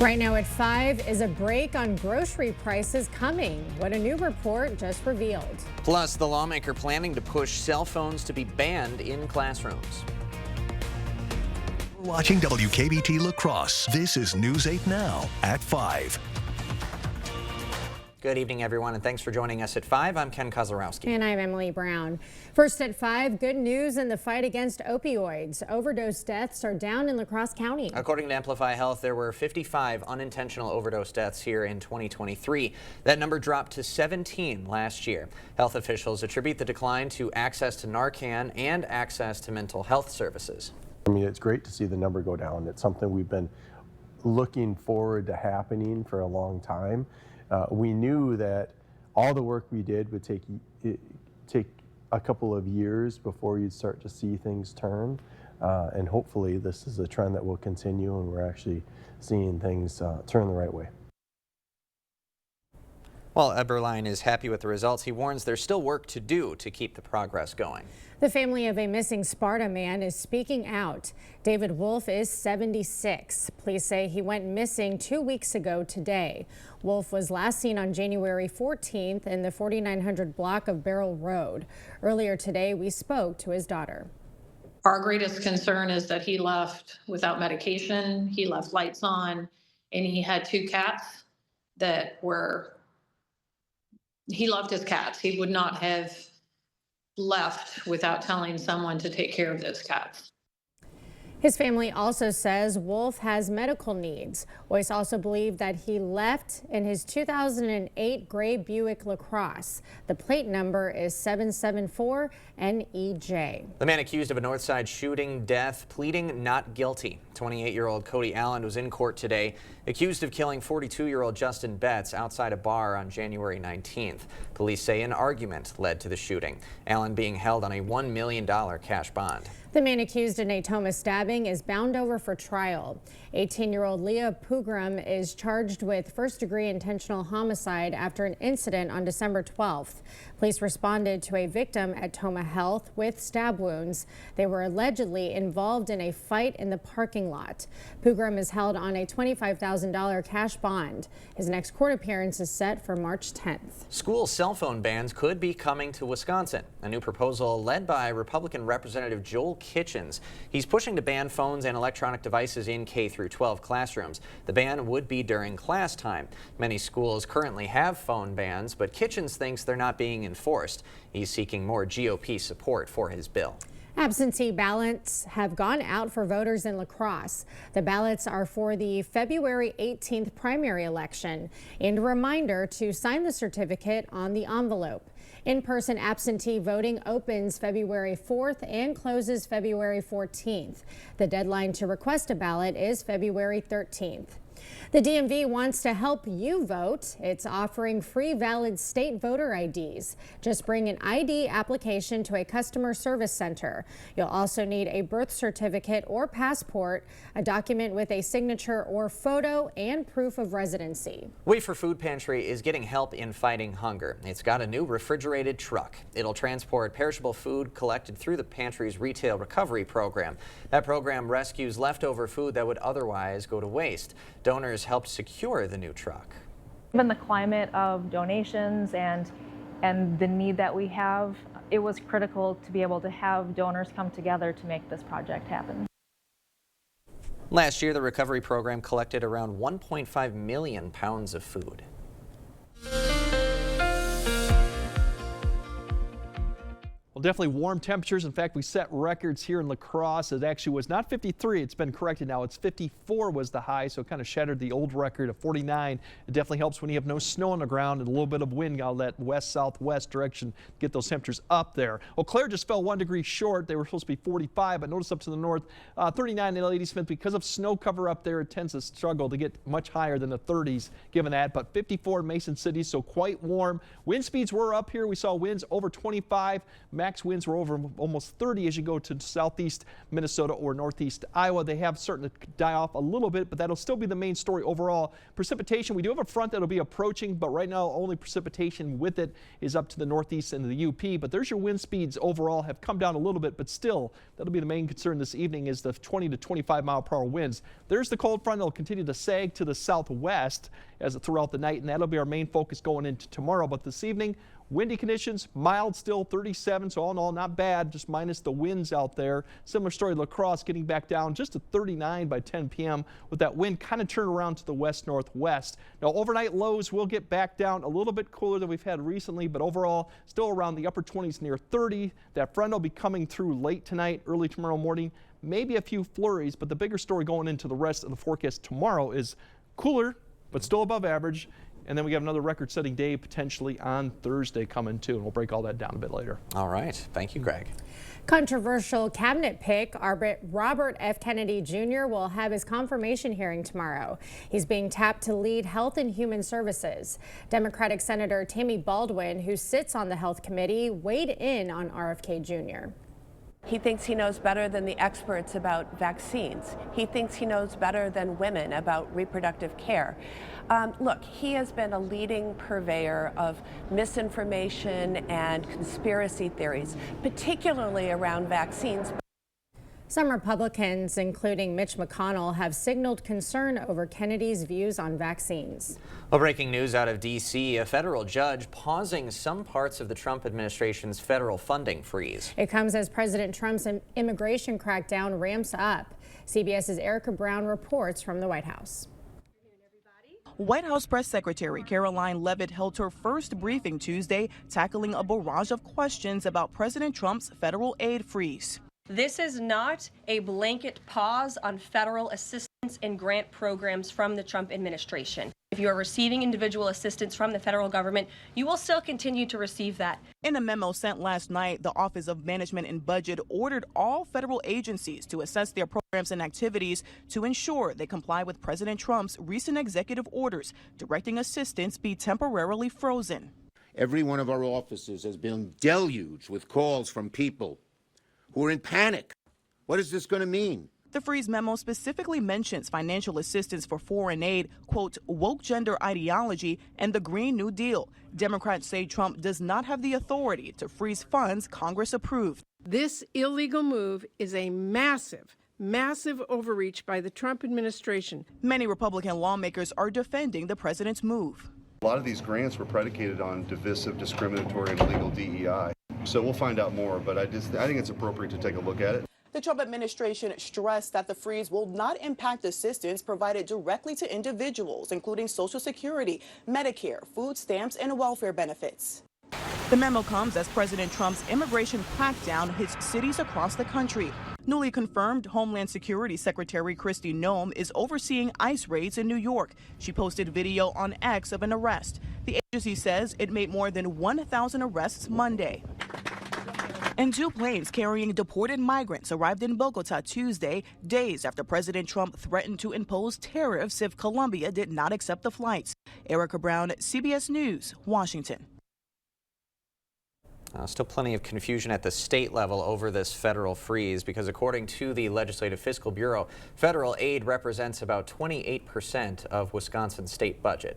Right now at 5, is a break on grocery prices coming? What a new report just revealed. Plus, the lawmaker planning to push cell phones to be banned in classrooms. Watching WKBT La Crosse. This is News 8 Now at 5. Good evening, everyone, and thanks for joining us at 5. I'm Ken Kozlowski. And I'm Emily Brown. First at 5, good news in the fight against opioids. Overdose deaths are down in La Crosse County. According to Amplify Health, there were 55 unintentional overdose deaths here in 2023. That number dropped to 17 last year. Health officials attribute the decline to access to Narcan and access to mental health services. I mean, it's great to see the number go down. It's something we've been looking forward to happening for a long time. We knew that all the work we did would take a couple of years before you'd start to see things turn. And hopefully this is a trend that will continue and we're actually seeing things turn the right way. While Eberlein is happy with the results, he warns there's still work to do to keep the progress going. The family of a missing Sparta man is speaking out. David Wolf is 76. Police say he went missing 2 weeks ago today. Wolf was last seen on January 14th in the 4900 block of Beryl Road. Earlier today, we spoke to his daughter. Our greatest concern is that he left without medication, he left lights on, and he had 2 cats that he loved his cats. He would not have left without telling someone to take care of those cats. His family also says Wolf has medical needs. Boyce also believed that he left in his 2008 gray Buick LaCrosse. The plate number is 774 NEJ. The man accused of a Northside shooting death pleading not guilty. 28-year-old Cody Allen was in court today, accused of killing 42-year-old Justin Betts outside a bar on January 19th. Police say an argument led to the shooting. Allen being held on a $1 million cash bond. The man accused in a Tomah stabbing is bound over for trial. 18-year-old Leah Pugram is charged with first-degree intentional homicide after an incident on December 12th. Police responded to a victim at Tomah Health with stab wounds. They were allegedly involved in a fight in the parking lot. Pugram is held on a $25,000 cash bond. His next court appearance is set for March 10th. School cell phone bans could be coming to Wisconsin. A new proposal led by Republican Representative Joel Kitchens. He's pushing to ban phones and electronic devices in K-12 classrooms. The ban would be during class time. Many schools currently have phone bans, but Kitchens thinks they're not being enforced. He's seeking more GOP support for his bill. Absentee ballots have gone out for voters in La Crosse. The ballots are for the February 18th primary election. And a reminder to sign the certificate on the envelope. In-person absentee voting opens February 4th and closes February 14th. The deadline to request a ballot is February 13th. The DMV wants to help you vote. It's offering free valid state voter IDs. Just bring an ID application to a customer service center. You'll also need a birth certificate or passport, a document with a signature or photo, and proof of residency. Wait for Food Pantry is getting help in fighting hunger. It's got a new refrigerated truck. It'll transport perishable food collected through the pantry's retail recovery program. That program rescues leftover food that would otherwise go to waste. Donors helped secure the new truck. Given the climate of donations and the need that we have, it was critical to be able to have donors come together to make this project happen. Last year, the recovery program collected around 1.5 million pounds of food. Well, definitely warm temperatures. In fact, we set records here in La Crosse. It actually was not 53. It's been corrected now. It's 54 was the high, so it kind of shattered the old record of 49. It definitely helps when you have no snow on the ground and a little bit of wind out that west-southwest direction to get those temperatures up there. Well, Claire just fell 1 degree short. They were supposed to be 45, but notice up to the north, 39 in Ladysmith. Because of snow cover up there, it tends to struggle to get much higher than the 30s given that, but 54 in Mason City, so quite warm. Wind speeds were up here. We saw winds over 25. Max max winds were over almost 30 as you go to southeast Minnesota or northeast Iowa. They have starting to die off a little bit, but that'll still be the main story overall. Precipitation, we do have a front that'll be approaching, but right now only precipitation with it is up to the northeast and the UP. But there's your wind speeds overall have come down a little bit, but still that'll be the main concern this evening is the 20 to 25 mile per hour winds. There's the cold front that'll continue to sag to the southwest as throughout the night, and that'll be our main focus going into tomorrow. But this evening, windy conditions, mild still, 37, so all in all, not bad, just minus the winds out there. Similar story, La Crosse getting back down just to 39 by 10 p.m. with that wind kind of turned around to the west-northwest. Now, overnight lows will get back down a little bit cooler than we've had recently, but overall, still around the upper 20s near 30. That front will be coming through late tonight, early tomorrow morning. Maybe a few flurries, but the bigger story going into the rest of the forecast tomorrow is cooler, but still above average. And then we have another record-setting day potentially on Thursday coming too, and we'll break all that down a bit later. All right. Thank you, Greg. Controversial cabinet pick, Robert F. Kennedy Jr. will have his confirmation hearing tomorrow. He's being tapped to lead Health and Human Services. Democratic Senator Tammy Baldwin, who sits on the Health Committee, weighed in on RFK Jr. He thinks he knows better than the experts about vaccines. He thinks he knows better than women about reproductive care. Look, he has been a leading purveyor of misinformation and conspiracy theories, particularly around vaccines. Some Republicans, including Mitch McConnell, have signaled concern over Kennedy's views on vaccines. Well, breaking news out of D.C., a federal judge pausing some parts of the Trump administration's federal funding freeze. It comes as President Trump's immigration crackdown ramps up. CBS's Erica Brown reports from the White House. White House Press Secretary Caroline Leavitt held her first briefing Tuesday, tackling a barrage of questions about President Trump's federal aid freeze. This is not a blanket pause on federal assistance and grant programs from the Trump administration. If you are receiving individual assistance from the federal government, you will still continue to receive that. In a memo sent last night, the Office of Management and Budget ordered all federal agencies to assess their programs and activities to ensure they comply with President Trump's recent executive orders directing assistance be temporarily frozen. Every one of our offices has been deluged with calls from people who are in panic. What is this going to mean? The freeze memo specifically mentions financial assistance for foreign aid, quote, woke gender ideology, and the Green New Deal. Democrats say Trump does not have the authority to freeze funds Congress approved. This illegal move is a massive overreach by the Trump administration. Many Republican lawmakers are defending the president's move. A lot of these grants were predicated on divisive, discriminatory, and illegal DEI. So we'll find out more, but I think it's appropriate to take a look at it. The Trump administration stressed that the freeze will not impact assistance provided directly to individuals, including Social Security, Medicare, food stamps, and welfare benefits. The memo comes as President Trump's immigration crackdown hits cities across the country. Newly confirmed Homeland Security Secretary Kristi Noem is overseeing ICE raids in New York. She posted video on X of an arrest. The agency says it made more than 1,000 arrests Monday. And 2 planes carrying deported migrants arrived in Bogota Tuesday, days after President Trump threatened to impose tariffs if Colombia did not accept the flights. Erica Brown, CBS News, Washington. Still plenty of confusion at the state level over this federal freeze because according to the Legislative Fiscal Bureau, federal aid represents about 28% of Wisconsin's state budget.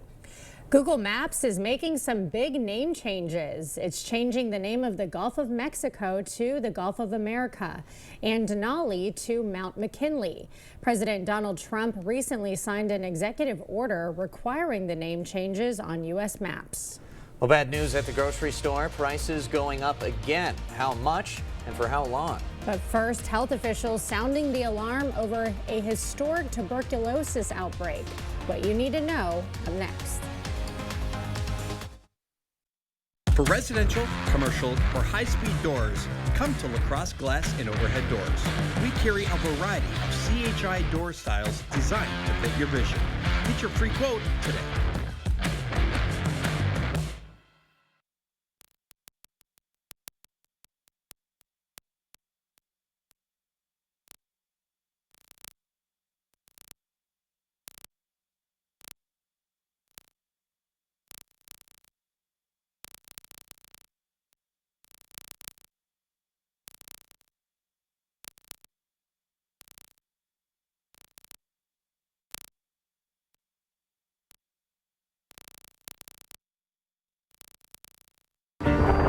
Google Maps is making some big name changes. It's changing the name of the Gulf of Mexico to the Gulf of America and Denali to Mount McKinley. President Donald Trump recently signed an executive order requiring the name changes on U.S. maps. Well, bad news at the grocery store. Prices going up again. How much and for how long? But first, health officials sounding the alarm over a historic tuberculosis outbreak. What you need to know up next. For residential, commercial, or high-speed doors, come to La Crosse Glass and Overhead Doors. We carry a variety of CHI door styles designed to fit your vision. Get your free quote today.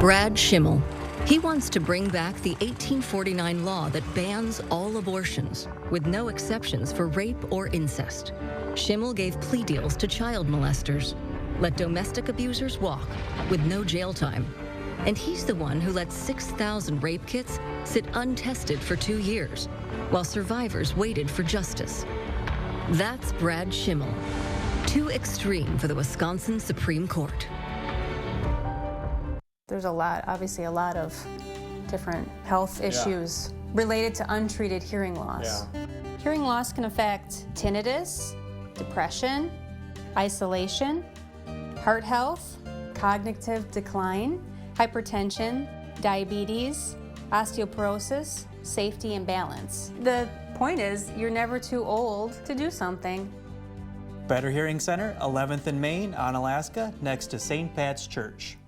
Brad Schimmel. He wants to bring back the 1849 law that bans all abortions, with no exceptions for rape or incest. Schimmel gave plea deals to child molesters, let domestic abusers walk with no jail time. And he's the one who let 6,000 rape kits sit untested for 2 years, while survivors waited for justice. That's Brad Schimmel. Too extreme for the Wisconsin Supreme Court. There's obviously a lot of different health issues related to untreated hearing loss. Hearing loss can affect tinnitus, depression, isolation, heart health, cognitive decline, hypertension, diabetes, osteoporosis, safety and balance. The point is, you're never too old to do something. Better Hearing Center, 11th and Main, Onalaska, next to St. Pat's Church.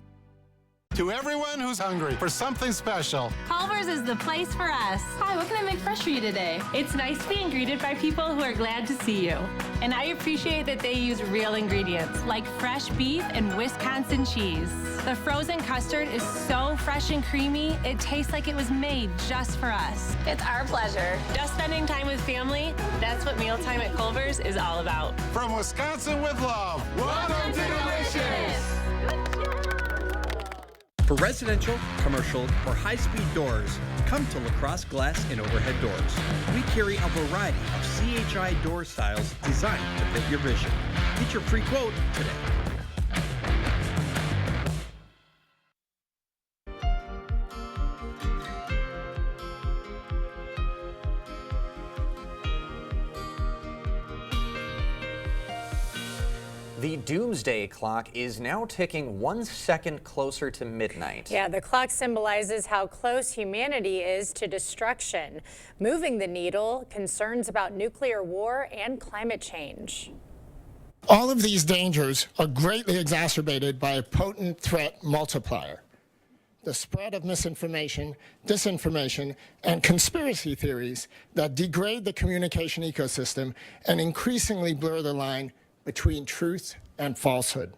To everyone who's hungry for something special, Culver's is the place for us. Hi, what can I make fresh for you today? It's nice being greeted by people who are glad to see you. And I appreciate that they use real ingredients, like fresh beef and Wisconsin cheese. The frozen custard is so fresh and creamy, it tastes like it was made just for us. It's our pleasure. Just spending time with family, that's what mealtime at Culver's is all about. from Wisconsin with love, welcome to Delicious! For residential, commercial, or high-speed doors, come to LaCrosse Glass and Overhead Doors. We carry a variety of CHI door styles designed to fit your vision. Get your free quote today. The doomsday clock is now ticking 1 second closer to midnight. Yeah, the clock symbolizes how close humanity is to destruction. Moving the needle, concerns about nuclear war and climate change. All of these dangers are greatly exacerbated by a potent threat multiplier: the spread of misinformation, disinformation, and conspiracy theories that degrade the communication ecosystem and increasingly blur the line between truth and falsehood.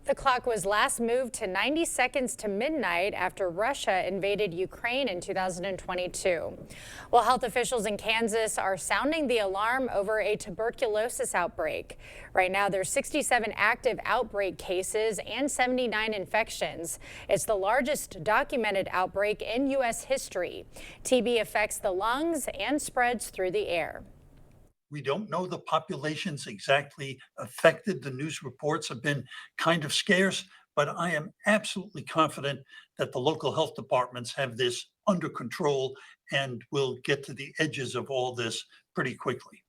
The clock was last moved to 90 seconds to midnight after Russia invaded Ukraine in 2022. Well, health officials in Kansas are sounding the alarm over a tuberculosis outbreak. Right now, there's 67 active outbreak cases and 79 infections. It's the largest documented outbreak in U.S. history. TB affects the lungs and spreads through the air. We don't know the populations exactly affected. The news reports have been kind of scarce, but I am absolutely confident that the local health departments have this under control and will get to the edges of all this pretty quickly.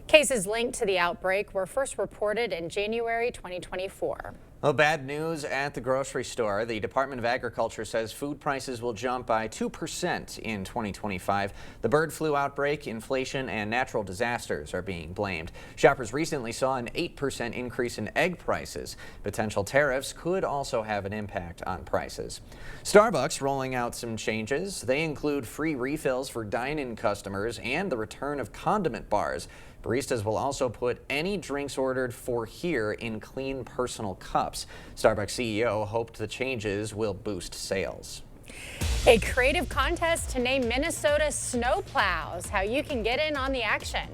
Cases linked to the outbreak were first reported in January 2024. Well, bad news at the grocery store. The Department of Agriculture says food prices will jump by 2% in 2025. The bird flu outbreak, inflation, and natural disasters are being blamed. Shoppers recently saw an 8% increase in egg prices. Potential tariffs could also have an impact on prices. Starbucks rolling out some changes. They include free refills for dine-in customers and the return of condiment bars. Baristas will also put any drinks ordered for here in clean personal cups. Starbucks CEO hoped the changes will boost sales. A creative contest to name Minnesota snowplows. How you can get in on the action.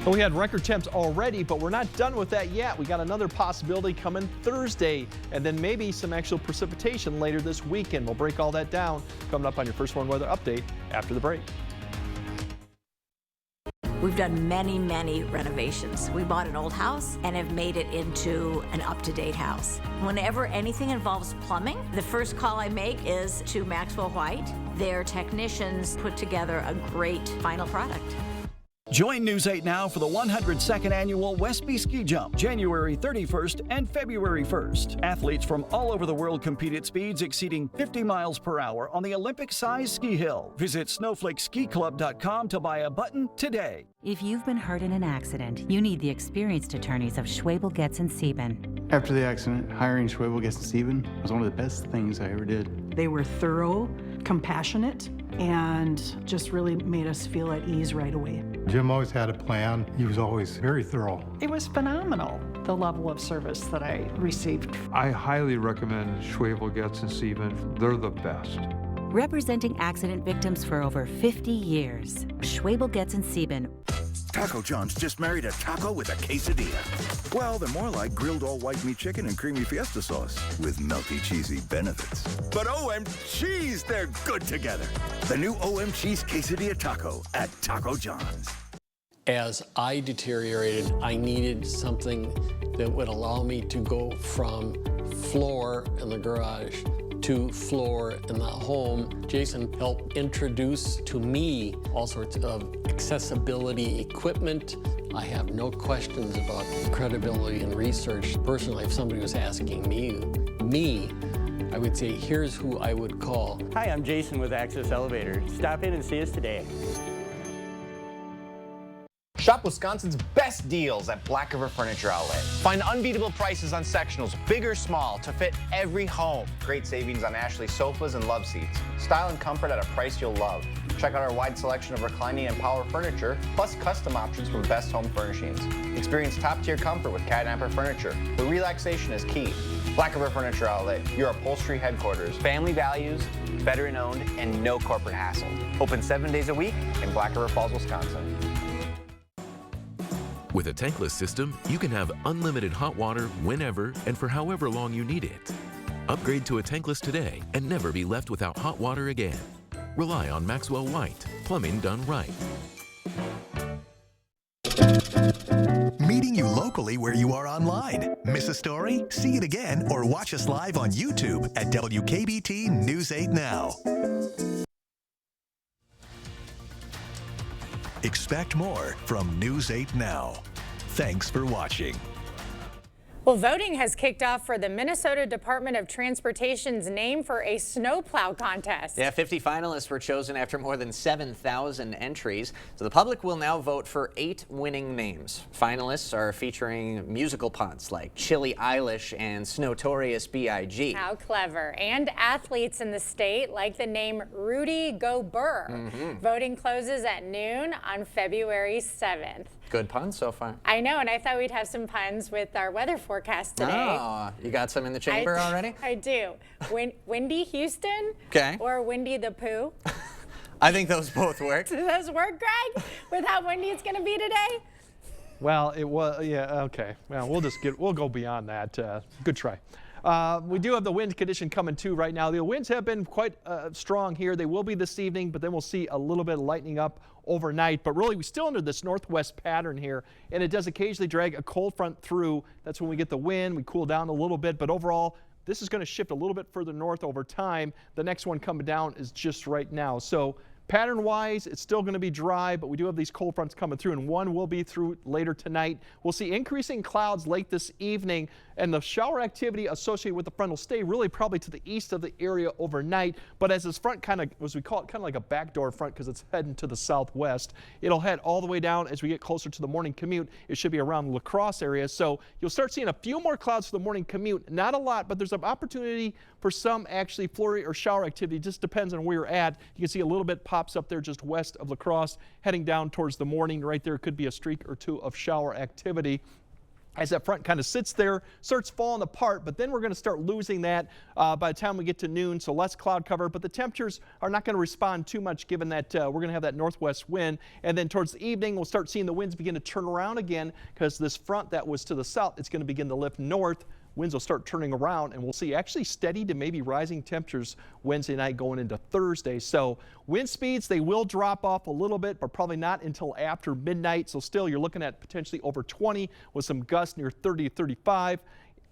Well, we had record temps already, but we're not done with that yet. We got another possibility coming Thursday, and then maybe some actual precipitation later this weekend. We'll break all that down coming up on your First Warn Weather Update after the break. We've done many renovations. We bought an old house and have made it into an up-to-date house. Whenever anything involves plumbing, the first call I make is to Maxwell White. Their technicians put together a great final product. Join News 8 now for the 102nd Annual Westby Ski Jump, January 31st and February 1st. Athletes from all over the world compete at speeds exceeding 50 miles per hour on the Olympic-sized ski hill. Visit snowflakeskiClub.com to buy a button today. If you've been hurt in an accident, you need the experienced attorneys of Schwabel, Getz & Sieben. After the accident, hiring Schwebel, Getz, and Sieben was one of the best things I ever did. They were thorough, compassionate, and just really made us feel at ease right away. Jim always had a plan. He was always very thorough. It was phenomenal, the level of service that I received. I highly recommend Schwebel, Getz, and Sieben. They're the best. Representing accident victims for over 50 years, Schwebel, Getz, and Sieben. Taco John's just married a taco with a quesadilla. Well, they're more like grilled all-white meat chicken and creamy fiesta sauce with melty, cheesy benefits. But OM-cheese, they're good together. The new OM Cheese Quesadilla Taco at Taco John's. As I deteriorated, I needed something that would allow me to go from floor in the garage to floor in the home. Jason helped introduce to me all sorts of accessibility equipment. I have no questions about credibility and research. Personally, if somebody was asking me, I would say, here's who I would call. Hi, I'm Jason with Access Elevator. Stop in and see us today. Shop Wisconsin's best deals at Black River Furniture Outlet. Find unbeatable prices on sectionals, big or small, to fit every home. Great savings on Ashley sofas and love seats. Style and comfort at a price you'll love. Check out our wide selection of reclining and power furniture, plus custom options from Best Home Furnishings. Experience top-tier comfort with Catnapper Furniture, where relaxation is key. Black River Furniture Outlet, your upholstery headquarters. Family values, veteran-owned, and no corporate hassle. Open 7 days a week in Black River Falls, Wisconsin. With a tankless system, you can have unlimited hot water whenever and for however long you need it. Upgrade to a tankless today and never be left without hot water again. Rely on Maxwell White, plumbing done right. Meeting you locally where you are online. Miss a story? See it again or watch us live on YouTube at WKBT News 8 Now. Expect more from News 8 Now. Thanks for watching. Well, voting has kicked off for the Minnesota Department of Transportation's name for a snowplow contest. Yeah, 50 finalists were chosen after more than 7,000 entries. So the public will now vote for 8 winning names. Finalists are featuring musical punts like Chili Eilish and Snowtorious B.I.G. How clever. And athletes in the state like the name Rudy Gobert. Voting closes at noon on February 7th. Good puns so far. I know, and I thought we'd have some puns with our weather forecast today. Oh, you got some in the chamber already? I do. Windy Houston? Okay. Or Windy the Pooh? I think those both work. Do those work, Greg? With how windy it's going to be today? Well, it was, yeah, okay. Well, we'll go beyond that. Good try. We do have the wind condition coming too right now. The winds have been quite strong here. They will be this evening, but then we'll see a little bit of lightening up overnight. But really, we still under this northwest pattern here, and it does occasionally drag a cold front through. That's when we get the wind. We cool down a little bit, but overall, this is going to shift a little bit further north over time. The next one coming down is just right now. So pattern-wise, it's still going to be dry, but we do have these cold fronts coming through, and one will be through later tonight. We'll see increasing clouds late this evening, and the shower activity associated with the front will stay really probably to the east of the area overnight. But as this front kind of, as we call it, kind of like a backdoor front because it's heading to the southwest, it'll head all the way down as we get closer to the morning commute. It should be around the La Crosse area. So you'll start seeing a few more clouds for the morning commute. Not a lot, but there's an opportunity for some actually flurry or shower activity. It just depends on where you're at. You can see a little bit pops up there just west of La Crosse, heading down towards the morning. Right there could be a streak or two of shower activity. As that front kind of sits there, starts falling apart, but then we're going to start losing that by the time we get to noon, so less cloud cover, but the temperatures are not going to respond too much given that we're going to have that northwest wind. And then towards the evening, we'll start seeing the winds begin to turn around again because this front that was to the south, it's going to begin to lift north. Winds will start turning around, and we'll see actually steady to maybe rising temperatures Wednesday night going into Thursday. So wind speeds, they will drop off a little bit, but probably not until after midnight. So still, you're looking at potentially over 20 with some gusts near 30 to 35.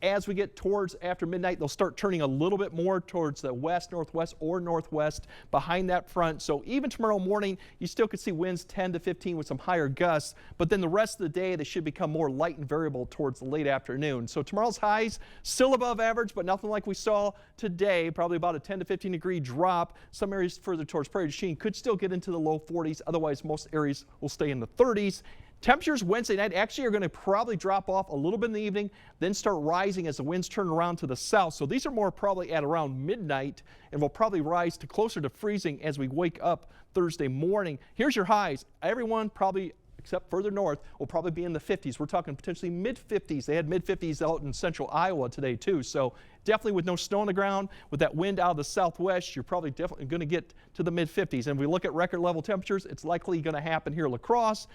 As we get towards after midnight, they'll start turning a little bit more towards the west, northwest, or northwest behind that front. So even tomorrow morning, you still could see winds 10 to 15 with some higher gusts. But then the rest of the day, they should become more light and variable towards the late afternoon. So tomorrow's highs still above average, but nothing like we saw today. Probably about a 10 to 15 degree drop. Some areas further towards Prairie du Chien could still get into the low 40s. Otherwise, most areas will stay in the 30s. Temperatures Wednesday night actually are going to probably drop off a little bit in the evening, then start rising as the winds turn around to the south. So these are more probably at around midnight and will probably rise to closer to freezing as we wake up Thursday morning. Here's your highs. Everyone probably, except further north, will probably be in the 50s. We're talking potentially mid-50s. They had mid-50s out in central Iowa today too. So definitely with no snow on the ground, with that wind out of the southwest, you're probably definitely going to get to the mid-50s. And if we look at record level temperatures, it's likely going to happen here in La Crosse.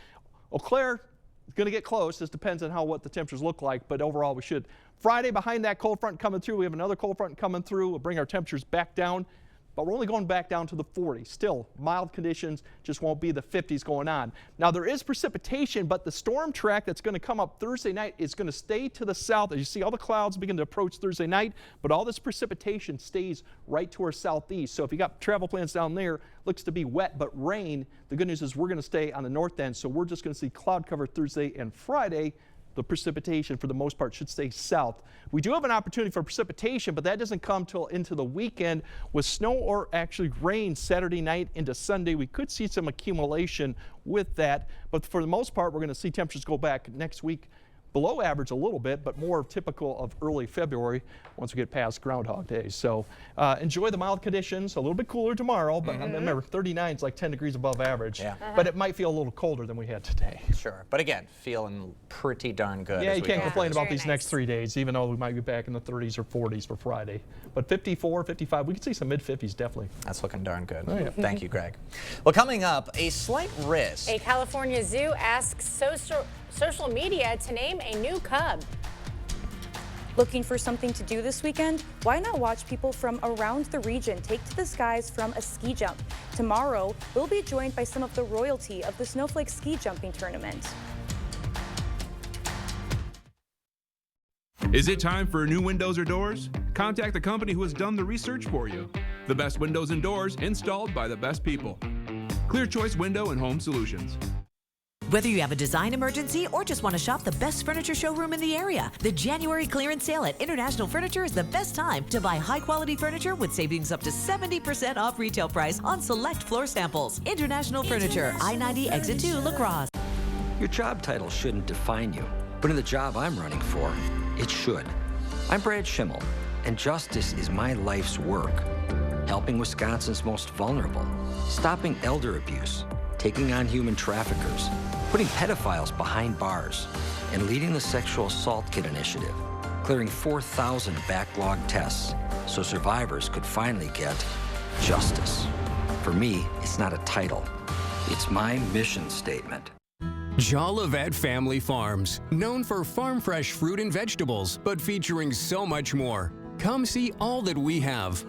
Eau Claire is going to get close. This depends on what the temperatures look like, but overall we should. Friday, behind that cold front coming through, we have another cold front coming through. We'll bring our temperatures back down, but we're only going back down to the 40s. Still mild conditions, just won't be the 50s going on. Now there is precipitation, but the storm track that's going to come up Thursday night is going to stay to the south. As you see, all the clouds begin to approach Thursday night, but all this precipitation stays right to our southeast. So if you got travel plans down there, looks to be wet but rain. The good news is we're going to stay on the north end, so we're just going to see cloud cover Thursday and Friday. The precipitation for the most part should stay south. We do have an opportunity for precipitation, but that doesn't come till into the weekend with snow or actually rain Saturday night into Sunday. We could see some accumulation with that, but for the most part, we're going to see temperatures go back next week below average a little bit, but more typical of early February once we get past Groundhog Day. So enjoy the mild conditions. A little bit cooler tomorrow, but remember 39 is like 10 degrees above average. Yeah. But it might feel a little colder than we had today. Sure, but again, feeling pretty darn good. Yeah, you can't complain about these next 3 days, even though we might be back in the 30s or 40s for Friday. But 54, 55, we could see some mid-50s definitely. That's looking darn good. Oh, yeah. Thank you, Greg. Well, coming up, a slight risk. A California zoo asks social media to name a new cub. Looking for something to do this weekend? Why not watch people from around the region take to the skies from a ski jump? Tomorrow, we'll be joined by some of the royalty of the Snowflake ski jumping tournament. Is it time for new windows or doors? Contact the company who has done the research for you. The best windows and doors installed by the best people. Clear Choice Window and Home Solutions. Whether you have a design emergency or just want to shop the best furniture showroom in the area, the January clearance sale at International Furniture is the best time to buy high-quality furniture with savings up to 70% off retail price on select floor samples. International Furniture, I-90 Exit 2, La Crosse. Your job title shouldn't define you, but in the job I'm running for, it should. I'm Brad Schimmel, and justice is my life's work. Helping Wisconsin's most vulnerable, stopping elder abuse, taking on human traffickers, putting pedophiles behind bars, and leading the Sexual Assault Kit Initiative, clearing 4,000 backlogged tests so survivors could finally get justice. For me, it's not a title. It's my mission statement. Jolivet Family Farms, known for farm fresh fruit and vegetables, but featuring so much more. Come see all that we have.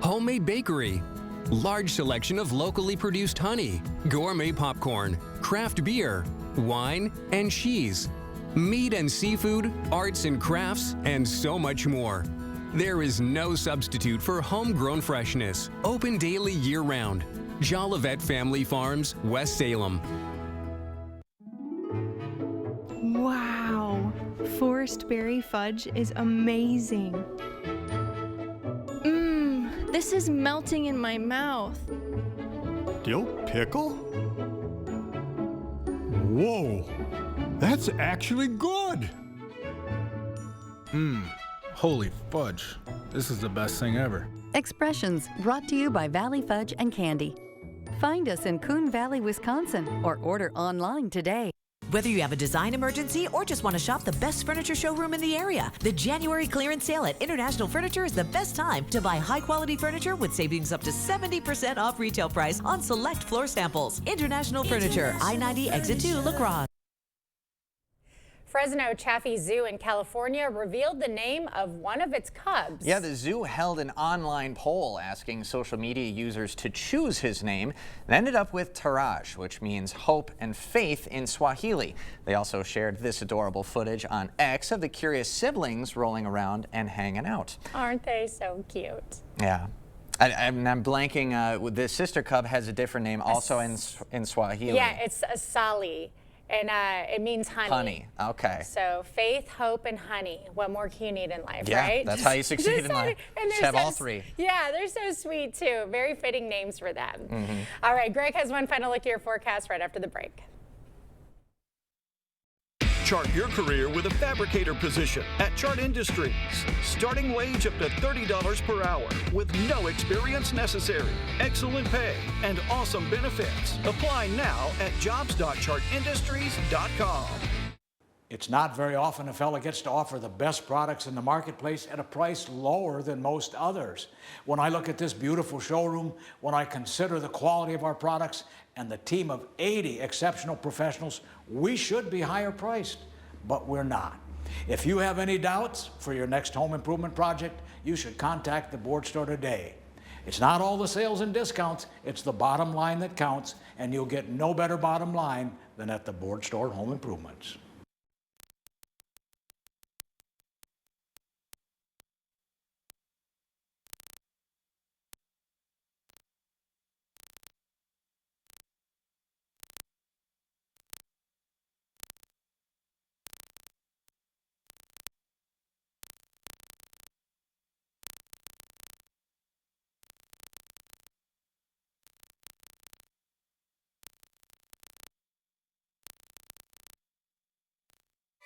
Homemade bakery, large selection of locally produced honey, gourmet popcorn, craft beer, wine, and cheese, meat and seafood, arts and crafts, and so much more. There is no substitute for homegrown freshness. Open daily year-round. Jolivet Family Farms, West Salem. Wow, forest berry fudge is amazing. This is melting in my mouth. Dill pickle? Whoa, that's actually good. Holy fudge. This is the best thing ever. Expressions brought to you by Valley Fudge and Candy. Find us in Coon Valley, Wisconsin, or order online today. Whether you have a design emergency or just want to shop the best furniture showroom in the area, the January clearance sale at International Furniture is the best time to buy high-quality furniture with savings up to 70% off retail price on select floor samples. International Furniture, I-90 Exit 2, La Crosse. Fresno Chaffee Zoo in California revealed the name of one of its cubs. Yeah, the zoo held an online poll asking social media users to choose his name and ended up with Taraj, which means hope and faith in Swahili. They also shared this adorable footage on X of the curious siblings rolling around and hanging out. Aren't they so cute? Yeah. I'm blanking. The sister cub has a different name also in Swahili. Yeah, it's Asali. And it means honey. Honey, okay. So faith, hope, and honey. What more can you need in life, yeah, right? That's how you succeed in life. Just have all three. Yeah, they're so sweet too. Very fitting names for them. All right, Greg has one final look at your forecast right after the break. Chart your career with a fabricator position at Chart Industries. Starting wage up to $30 per hour with no experience necessary. Excellent pay and awesome benefits. Apply now at jobs.chartindustries.com. It's not very often a fella gets to offer the best products in the marketplace at a price lower than most others. When I look at this beautiful showroom, when I consider the quality of our products and the team of 80 exceptional professionals, we should be higher priced, but we're not. If you have any doubts for your next home improvement project, you should contact the Board Store today. It's not all the sales and discounts, it's the bottom line that counts, and you'll get no better bottom line than at the Board Store Home Improvements.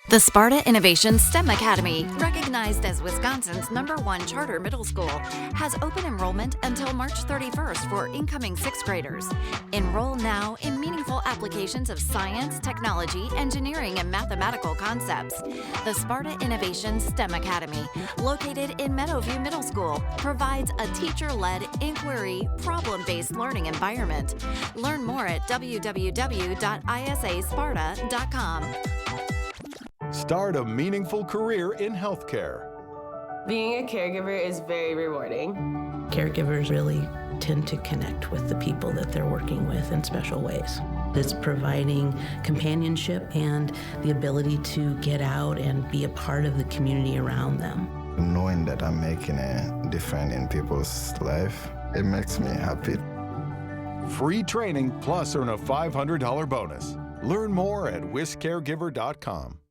The Sparta Innovation STEM Academy, recognized as Wisconsin's #1 charter middle school, has open enrollment until March 31st for incoming 6th graders. Enroll now in meaningful applications of science, technology, engineering, and mathematical concepts. The Sparta Innovation STEM Academy, located in Meadowview Middle School, provides a teacher-led, inquiry, problem-based learning environment. Learn more at www.isasparta.com. Start a meaningful career in healthcare. Being a caregiver is very rewarding. Caregivers really tend to connect with the people that they're working with in special ways. It's providing companionship and the ability to get out and be a part of the community around them. Knowing that I'm making a difference in people's life, it makes me happy. Free training plus earn a $500 bonus. Learn more at wiscaregiver.com.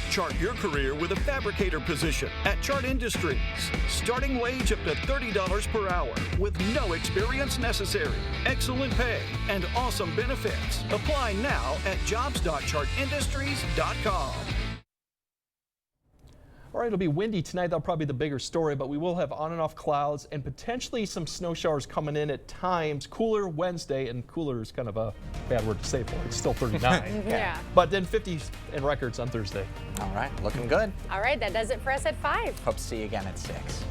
Chart your career with a fabricator position at Chart Industries. Starting wage up to $30 per hour with no experience necessary. Excellent pay and awesome benefits. Apply now at jobs.chartindustries.com. All right, it'll be windy tonight. That'll probably be the bigger story, but we will have on and off clouds and potentially some snow showers coming in at times. Cooler Wednesday, and cooler is kind of a bad word to say for it. It's still 39. Yeah. But then 50s and records on Thursday. All right, looking good. All right, that does it for us at 5. Hope to see you again at 6.